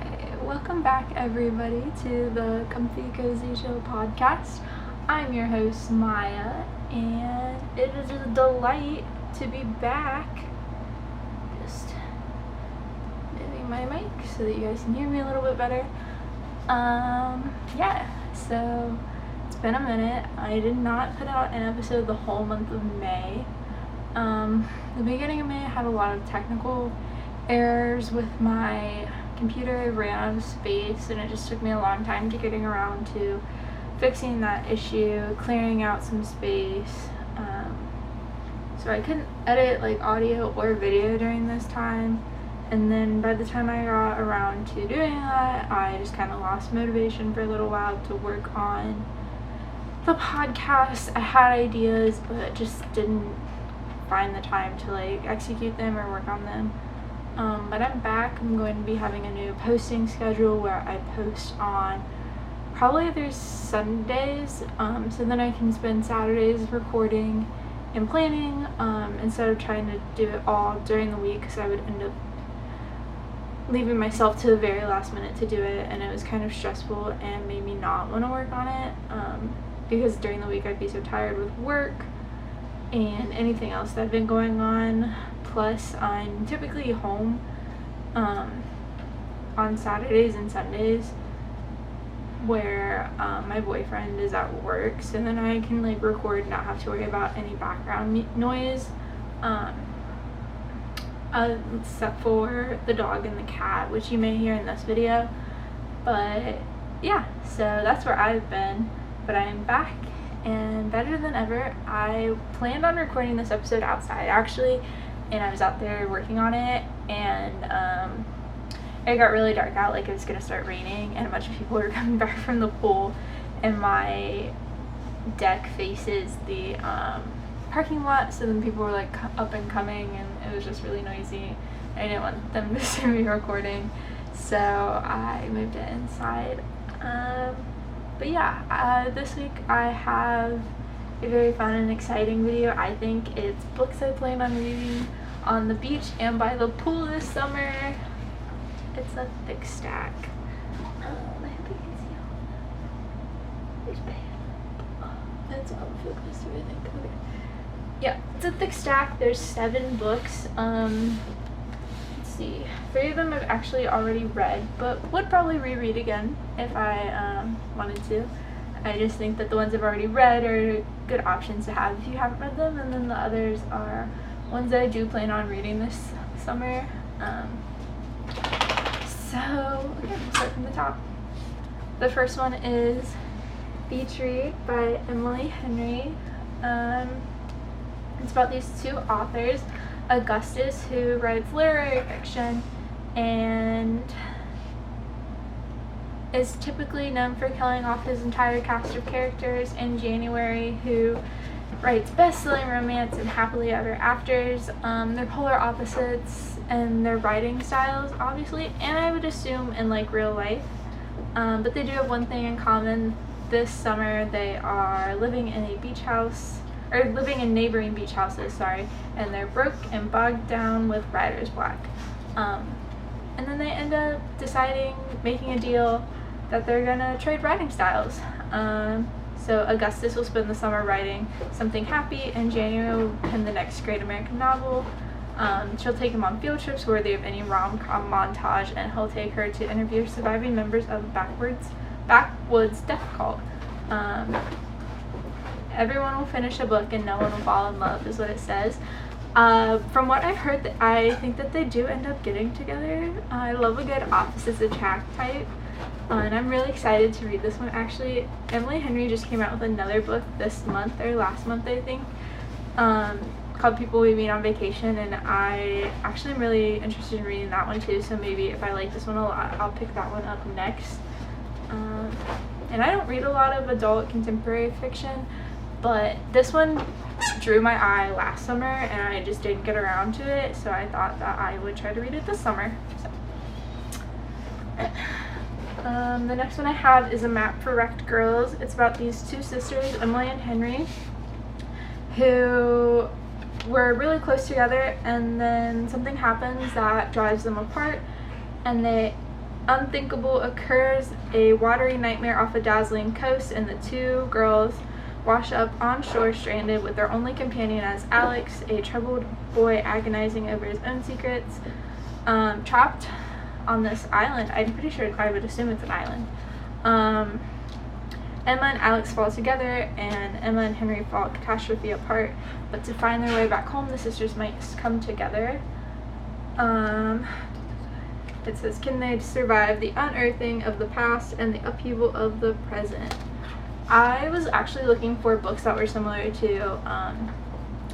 Okay, welcome back everybody to the Comfy Cozy Show podcast. I'm your host Maya, and it is a delight to be back. Just moving my mic so that you guys can hear me a little bit better. So it's been a minute. I did not put out an episode the whole month of May. The beginning of May I had a lot of technical errors with my computer. I ran out of space and it just took me a long time to getting around to fixing that issue, clearing out some space. So I couldn't edit like audio or video during this time, and then by the time I got around to doing that, I just kind of lost motivation for a little while to work on the podcast. I had ideas but just didn't find the time to like execute them or work on them. But I'm back. I'm going to be having a new posting schedule where I post on probably other Sundays, so then I can spend Saturdays recording and planning, instead of trying to do it all during the week, because I would end up leaving myself to the very last minute to do it, and it was kind of stressful and made me not want to work on it, because during the week I'd be so tired with work and anything else that had been going on. Plus, I'm typically home on Saturdays and Sundays, where my boyfriend is at work, so then I can like record and not have to worry about any background noise, except for the dog and the cat, which you may hear in this video. But yeah, so that's where I've been, but I'm back and better than ever. I planned on recording this episode outside actually, and I was out there working on it, and it got really dark out, like it was gonna start raining, and a bunch of people were coming back from the pool, and my deck faces the parking lot, so then people were like up and coming, and it was just really noisy. I didn't want them to see me recording, so I moved it inside. But yeah, this week I have a very fun and exciting video. I think it's books I plan on reading on the beach and by the pool this summer. It's a thick stack. I hope you can see all. There's that's all focused, I think. Okay. Yeah, it's a thick stack. There's 7 books. Let's see. 3 of them I've actually already read, but would probably reread again if I wanted to. I just think that the ones I've already read are good options to have if you haven't read them, and then the others are ones that I do plan on reading this summer. So again, we'll start from the top. The first one is Beach Read by Emily Henry. It's about these 2 authors, Augustus, who writes literary fiction and is typically known for killing off his entire cast of characters, and January, who writes best-selling romance and happily ever afters. They're polar opposites in their writing styles, obviously, and I would assume in like real life, but they do have one thing in common. This summer they are living in a beach house, or living in neighboring beach houses, and they're broke and bogged down with writer's block, and then they end up making a deal that they're gonna trade writing styles. So Augustus will spend the summer writing something happy, and January will pen the next great American novel. She'll take him on field trips worthy of any rom-com montage, and he'll take her to interview surviving members of the backwoods death cult. Everyone will finish a book and no one will fall in love, is what it says. From what I've heard, I think that they do end up getting together. I love a good opposites attract type. And I'm really excited to read this one. Actually, Emily Henry just came out with another book this month, or last month I think, called People We Meet on Vacation, and I actually am really interested in reading that one too, so maybe if I like this one a lot, I'll pick that one up next. And I don't read a lot of adult contemporary fiction, but this one drew my eye last summer and I just didn't get around to it, so I thought that I would try to read it this summer. The next one I have is A Map for Wrecked Girls. It's about these 2 sisters, Emily and Henry, who were really close together, and then something happens that drives them apart, and they unthinkable occurs, a watery nightmare off a dazzling coast, and the two girls wash up on shore stranded with their only companion as Alex, a troubled boy agonizing over his own secrets, trapped on this island. I'm pretty sure I would assume it's an island. Emma and Alex fall together, and Emma and Henry fall catastrophe apart, but to find their way back home, the sisters might come together. It says, can they survive the unearthing of the past and the upheaval of the present? I was actually looking for books that were similar to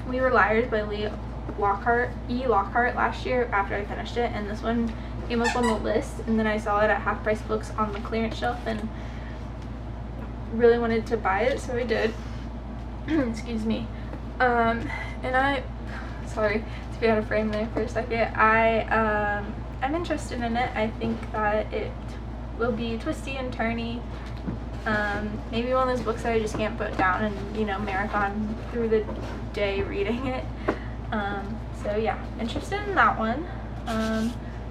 We Were Liars by E. Lockhart last year after I finished it, and this one came up on the list, and then I saw it at Half Price Books on the clearance shelf and really wanted to buy it, so I did. Excuse me. And sorry to be out of frame there for a second. I'm interested in it. I think that it will be twisty and turny. Maybe one of those books that I just can't put down and, you know, marathon through the day reading it. So yeah, interested in that one.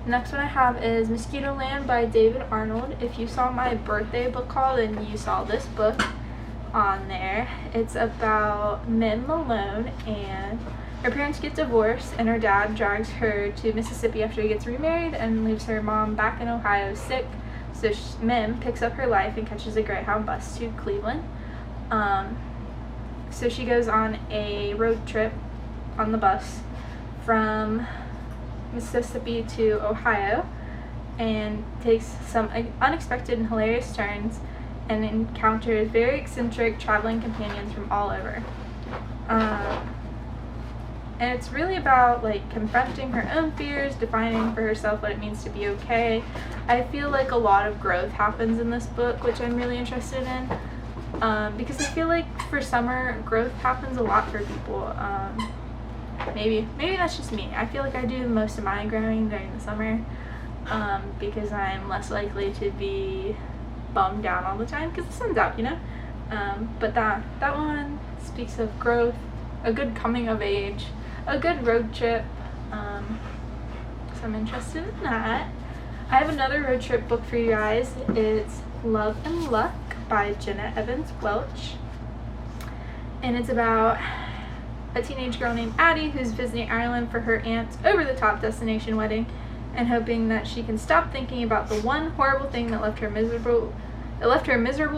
Next one I have is Mosquito Land by David Arnold. If you saw my birthday book haul, then you saw this book on there. It's about Mim Malone, and her parents get divorced, and her dad drags her to Mississippi after he gets remarried and leaves her mom back in Ohio sick. So Mim picks up her life and catches a Greyhound bus to Cleveland. So she goes on a road trip on the bus from Mississippi to Ohio and takes some unexpected and hilarious turns and encounters very eccentric traveling companions from all over. And it's really about like confronting her own fears, defining for herself what it means to be okay. I feel like a lot of growth happens in this book, which I'm really interested in, because I feel like for summer growth happens a lot for people. Maybe that's just me. I feel like I do most of my growing during the summer, because I'm less likely to be bummed out all the time because the sun's out, you know. But that one speaks of growth, a good coming of age, a good road trip. So I'm interested in that. I have another road trip book for you guys. It's Love and Luck by Jenna Welch, and it's about a teenage girl named Addie who's visiting Ireland for her aunt's over-the-top destination wedding and hoping that she can stop thinking about the one horrible thing that left her miserable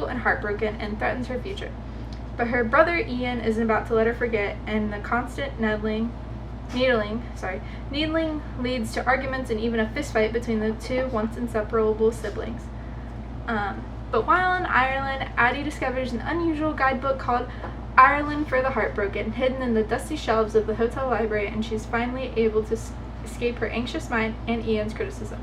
and heartbroken and threatens her future. But her brother Ian isn't about to let her forget, and the constant needling leads to arguments and even a fistfight between the two once inseparable siblings. But while in Ireland, Addie discovers an unusual guidebook called Ireland for the Heartbroken, hidden in the dusty shelves of the hotel library, and she's finally able to escape her anxious mind and Ian's criticism.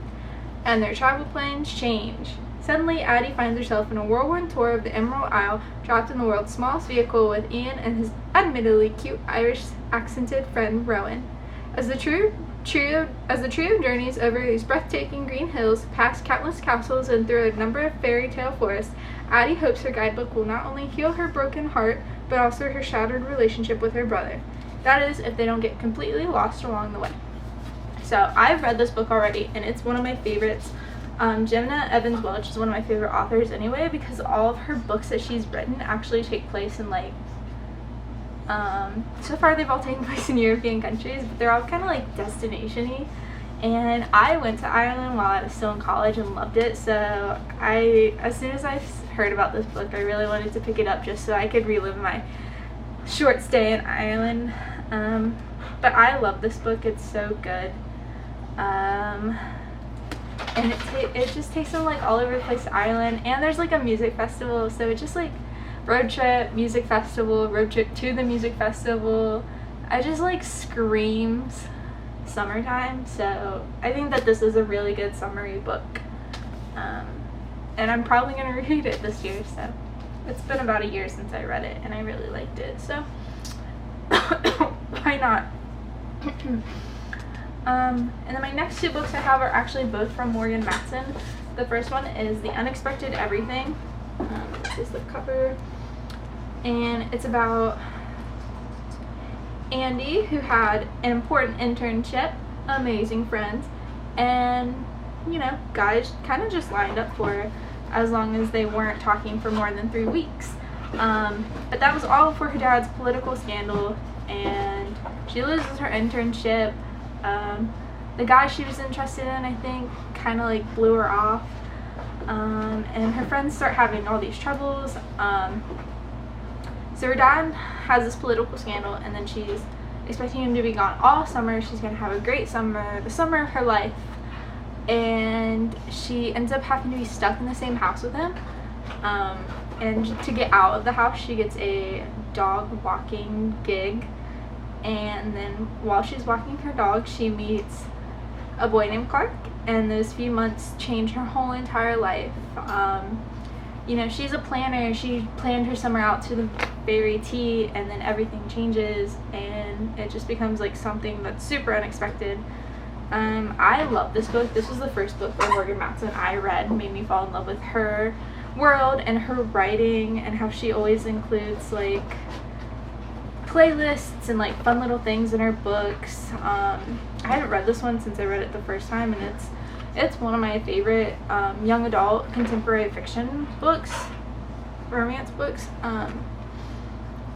And their travel plans change. Suddenly, Addie finds herself in a whirlwind tour of the Emerald Isle, trapped in the world's smallest vehicle with Ian and his admittedly cute Irish-accented friend Rowan. As the trio journeys over these breathtaking green hills, past countless castles, and through a number of fairy tale forests, Addie hopes her guidebook will not only heal her broken heart, but also her shattered relationship with her brother. That is, if they don't get completely lost along the way. So, I've read this book already, and it's one of my favorites. Jenna Welch is one of my favorite authors anyway, because all of her books that she's written actually take place in like, so far they've all taken place in European countries, but they're all kind of like destination-y. And I went to Ireland while I was still in college and loved it, so as soon as I heard about this book, I really wanted to pick it up just so I could relive my short stay in Ireland. But I love this book, it's so good. And it just takes them like all over the place to Ireland, and there's like a music festival, so it's just like road trip, music festival, road trip to the music festival. I just like screams summertime, so I think that this is a really good summery book. And I'm probably going to read it this year, so it's been about a year since I read it, and I really liked it, so why not? And then my next two books I have are actually both from Morgan Matson. The first one is The Unexpected Everything. This is the cover. And it's about Andy, who had an important internship, amazing friends, and you know, guys kind of just lined up for her as long as they weren't talking for more than 3 weeks. But that was all for her dad's political scandal, and she loses her internship. The guy she was interested in, I think, kind of like blew her off, and her friends start having all these troubles. So her dad has this political scandal, and then she's expecting him to be gone all summer. She's gonna have a great summer, the summer of her life, and she ends up having to be stuck in the same house with him. And to get out of the house, she gets a dog walking gig, and then while she's walking her dog, she meets a boy named Clark, and those few months change her whole entire life. You know, she's a planner. She planned her summer out to the very T, and then everything changes, and it just becomes like something that's super unexpected. I love this book. This was the first book by Morgan Matson I read. Made me fall in love with her world and her writing, and how she always includes like playlists and like fun little things in her books. I haven't read this one since I read it the first time, and it's one of my favorite young adult contemporary fiction books, romance books. And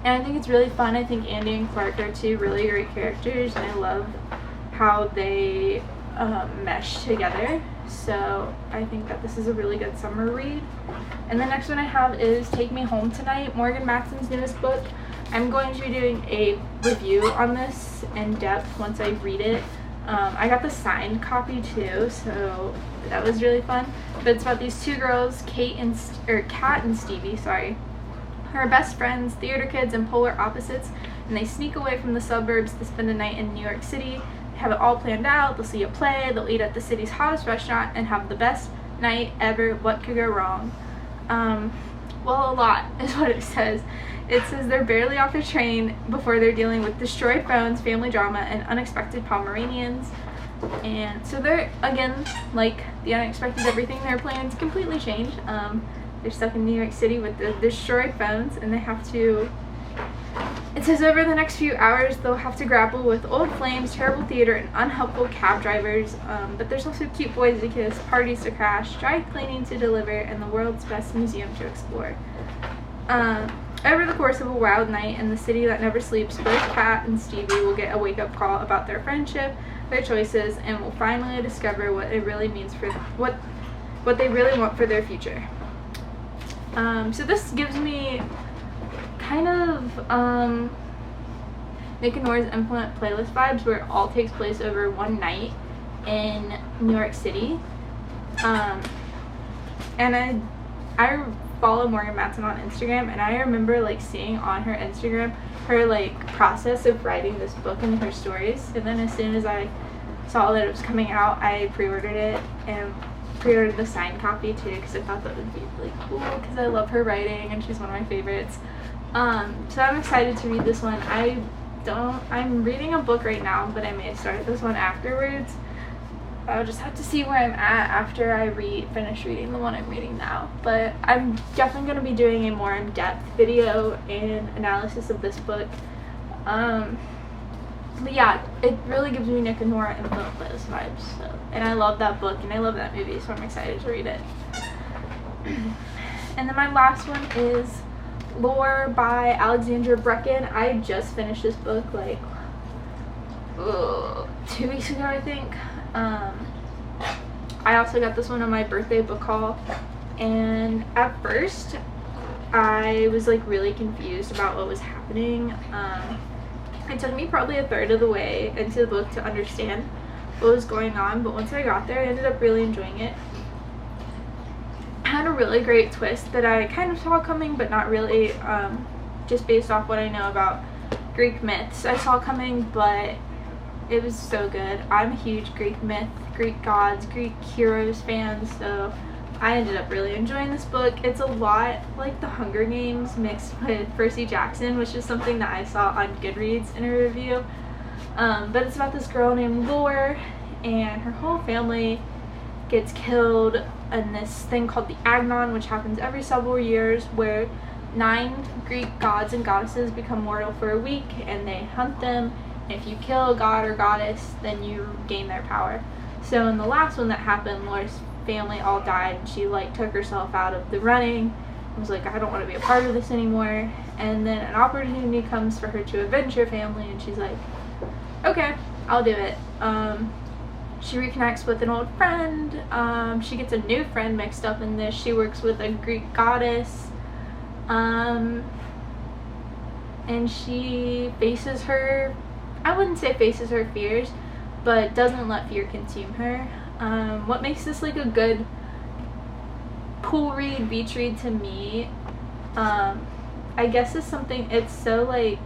I think it's really fun. I think Andy and Clark are two really great characters, and I love how they mesh together. So I think that this is a really good summer read. And the next one I have is Take Me Home Tonight, Morgan Matson's newest book. I'm going to be doing a review on this in depth once I read it. I got the signed copy too, so that was really fun. But it's about these two girls, Kat and Stevie, sorry. Her best friends, theater kids, and polar opposites, and they sneak away from the suburbs to spend a night in New York City. They have it all planned out. They'll see a play, they'll eat at the city's hottest restaurant, and have the best night ever. What could go wrong? Well, a lot is what it says. It says they're barely off the train before they're dealing with destroyed phones, family drama, and unexpected Pomeranians. And so they're, again, like the unexpected everything, their plans completely change. They're stuck in New York City with the destroyed phones, and they have to, it says over the next few hours they'll have to grapple with old flames, terrible theater, and unhelpful cab drivers. But there's also cute boys to kiss, parties to crash, dry cleaning to deliver, and the world's best museum to explore. Over the course of a wild night in the city that never sleeps, both Kat and Stevie will get a wake-up call about their friendship, their choices, and will finally discover what it really means for what they really want for their future. So this gives me kind of Nick and Nora's Infinite Playlist vibes, where it all takes place over one night in New York City. And I follow Morgan Matson on Instagram, and I remember like seeing on her Instagram her like process of writing this book and her stories. And then as soon as I saw that it was coming out, I pre-ordered it, and pre-ordered the signed copy too, because I thought that would be really cool, because I love her writing and she's one of my favorites. So I'm excited to read this one. I'm reading a book right now, but I may start this one afterwards. I'll just have to see where I'm at after I finish reading the one I'm reading now. But I'm definitely going to be doing a more in-depth video and analysis of this book. But yeah, it really gives me Nick and Nora Infinite Playlist vibes. So, and I love that book, and I love that movie, so I'm excited to read it. And then my last one is Lore by Alexandra Bracken. I just finished this book like 2 weeks ago, I think. I also got this one on my birthday book haul, and at first I was like really confused about what was happening. It took me probably a third of the way into the book to understand what was going on, but once I got there I ended up really enjoying it. It had a really great twist that I kind of saw coming, but not really, just based off what I know about Greek myths. I saw coming, but it was so good. I'm a huge Greek myth, Greek gods, Greek heroes fan, so I ended up really enjoying this book. It's a lot like The Hunger Games mixed with Percy Jackson, which is something that I saw on Goodreads in a review. But it's about this girl named Lore, and her whole family gets killed in this thing called the Agnon, which happens every several years, where 9 Greek gods and goddesses become mortal for a week, and they hunt them. If you kill a god or goddess, then you gain their power. So in the last one that happened, Laura's family all died, and she like took herself out of the running. Was like, I don't want to be a part of this anymore. And then an opportunity comes for her to avenge her family, and she's like, okay, I'll do it. She reconnects with an old friend. She gets a new friend mixed up in this. She works with a Greek goddess. And she faces her, I wouldn't say faces her fears, but doesn't let fear consume her. What makes this like a good pool read, beach read to me, I guess is something, it's so like,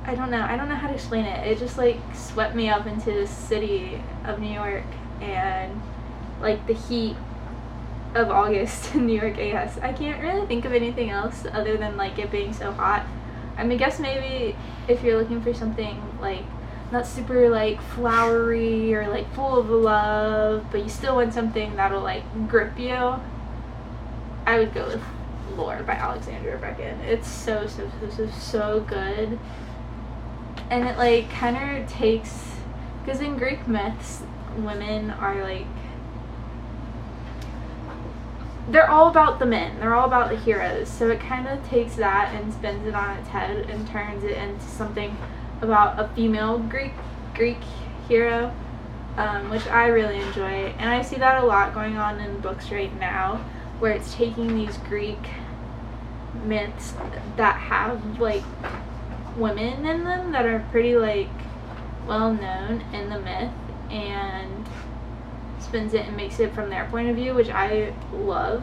I don't know how to explain it. It just like swept me up into the city of New York and like the heat of August in New York, I guess. I can't really think of anything else other than like it being so hot. I mean, I guess maybe if you're looking for something like not super like flowery or like full of love, but you still want something that'll like grip you, I would go with Lore by Alexandra Bracken. It's so good. And it like kind of takes, because in Greek myths, women are like, they're all about the men, they're all about the heroes, so it kind of takes that and spins it on its head and turns it into something about a female Greek hero, which I really enjoy. And I see that a lot going on in books right now, where it's taking these Greek myths that have like women in them that are pretty like well known in the myth and spins it and makes it from their point of view, which I love.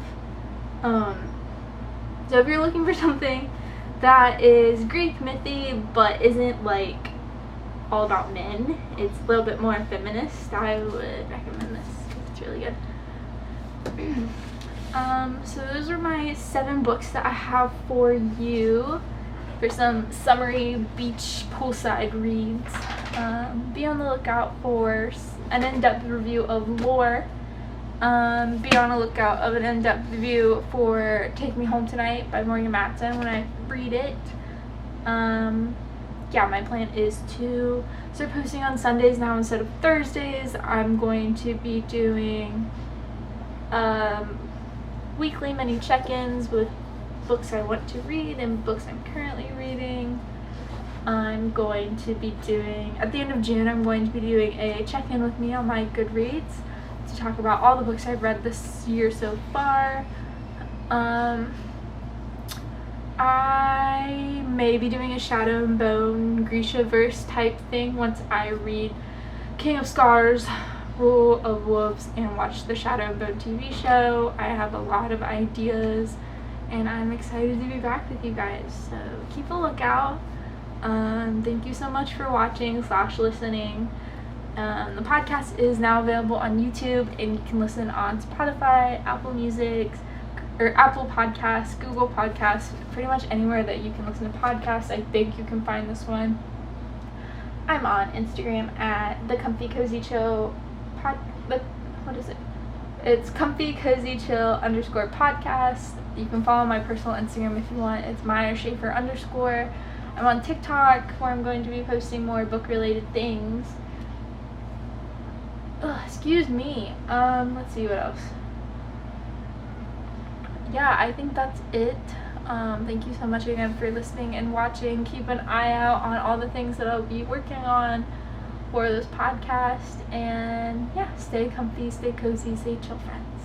So if you're looking for something that is Greek mythy but isn't like all about men, it's a little bit more feminist, I would recommend this. It's really good. So those are my 7 books that I have for you for some summery beach poolside reads. Be on the lookout for an in-depth review of Lore. Be on the lookout of an in-depth review for Take Me Home Tonight by Matson when I read it. Yeah, my plan is to start posting on Sundays now instead of Thursdays. I'm going to be doing weekly mini check-ins with books I want to read and books I'm currently reading. I'm going to be doing, at the end of June, I'm going to be doing a check-in with me on my Goodreads to talk about all the books I've read this year so far. I may be doing a Shadow and Bone Grisha-verse type thing once I read King of Scars, Rule of Wolves, and watch the Shadow and Bone TV show. I have a lot of ideas, and I'm excited to be back with you guys, so keep a lookout. Thank you so much for watching / listening. The podcast is now available on YouTube, and you can listen on Spotify, Apple Music, or Apple Podcasts, Google Podcasts, pretty much anywhere that you can listen to podcasts. I think you can find this one. I'm on Instagram at the Comfy Cozy Chill what is it? It's Comfy Cozy Chill _podcast. You can follow my personal Instagram if you want. It's Maya Schaefer _. I'm on TikTok, where I'm going to be posting more book-related things. Excuse me. Let's see what else. Yeah, I think that's it. Thank you so much again for listening and watching. Keep an eye out on all the things that I'll be working on for this podcast. And yeah, stay comfy, stay cozy, stay chill, friends.